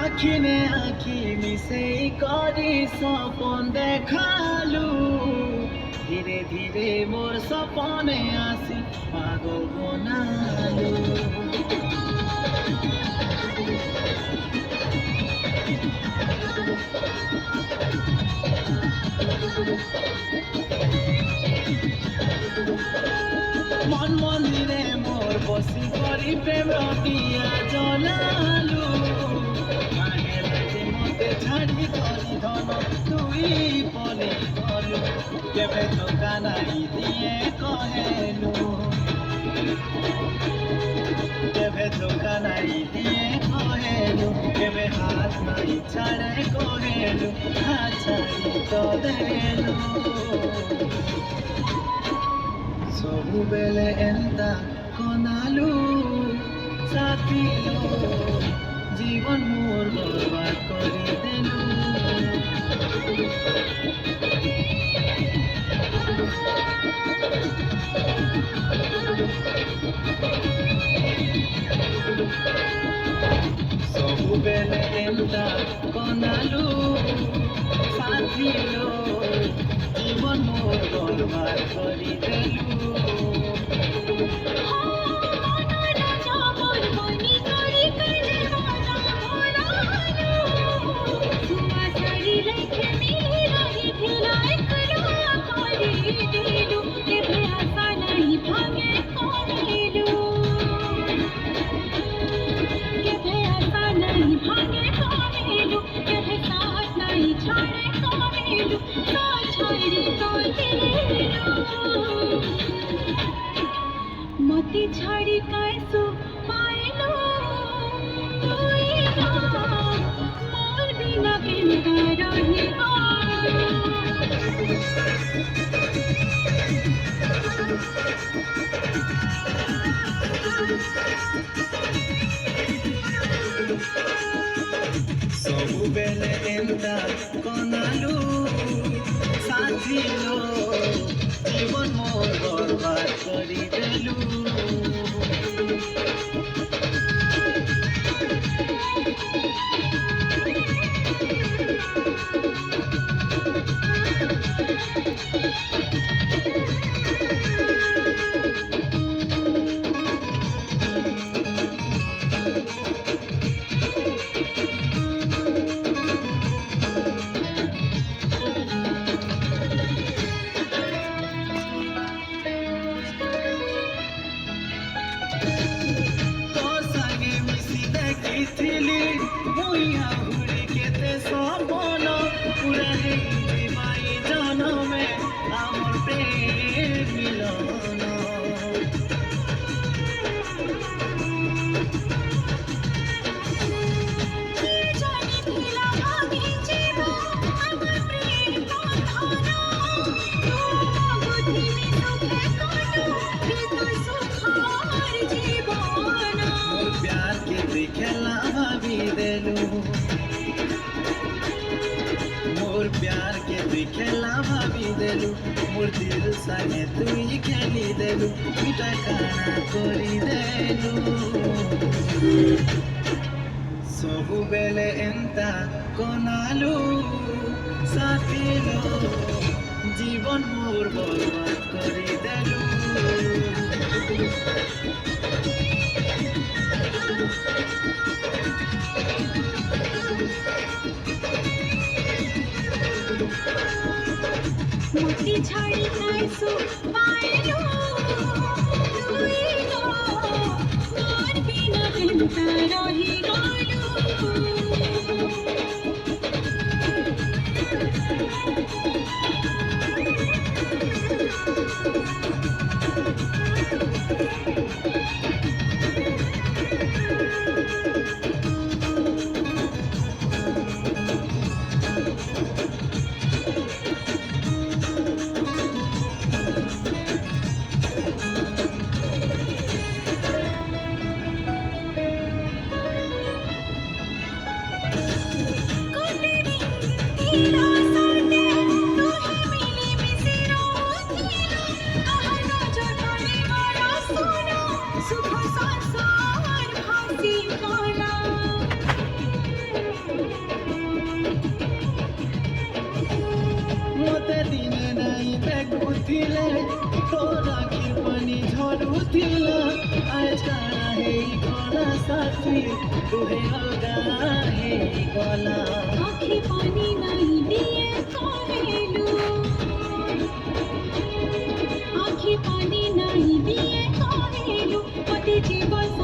আখিনে আখি মিশেই করি সপন দেখালু ধীরে ধীরে মোর সপনে আসি পাগল বনালু মন মন্দিরে মোর বসি করি প্রেম রটিয়া জলালু মতে ছাড়ি করি ধন তুই পলে গলু কেবে ধোকা নাই দিয়ে কহেলু কেবে ধোকা নাই দিয়ে কহেলু কেবে হাত নাই ছাড়ে কহেলু হাত ছাড়ি তো দেলু ସବୁବେଳେ ଏନ୍ତା କନାଲୁ ସାଥିଲୁ ଜୀବନ ମୋର ବର୍ବାଦ କରିଦେଲୁ ସବୁବେଳେ ଏନ୍ତା କନାଲୁ ସାଥିଲୁ ଜୀବନ ମୋର ବର୍ବାଦ କରିଦେଲୁ মতি ছাড়ি কাইসু পাইলো তুই না মোর বিনা কেনকা রহিবা ସବୁବେଳେ ଏନ୍ତା କନାଲୁ ସାଥିଲୁ ଜୀବନ ମୋର ବର୍ବାଦ କରିଦେଲୁ ଦେଖିଥିଲି ମୁଇଁ ଆହୁରି କେତେ ସପନ ପୁରା ହେଇଯିବାଇ ଜନମେ ଆମର ପ୍ରେମ ମିଲନ खेला भाभी देलू मोर प्यार के भी खेला भाभी देलू मोर दिल संगे तुई खेली देलू मिठा खाना करी देलू ସବୁବେଳେ ଏନ୍ତା କନାଲୁ ସାଥିଲୁ ଜୀବନ ମୋର ବର୍ବାଦ କରିଦେଲୁ মতি ছাড়ি কাইসু পাইলো তুই না মোর বিনা কেনকা রহিবা नथिला आज काळा हे गला साथी तुहे अलगा हे गला आँखें पानी नहीं दिए कहेलू आँखें पानी नहीं दिए कहेलू पति जीवन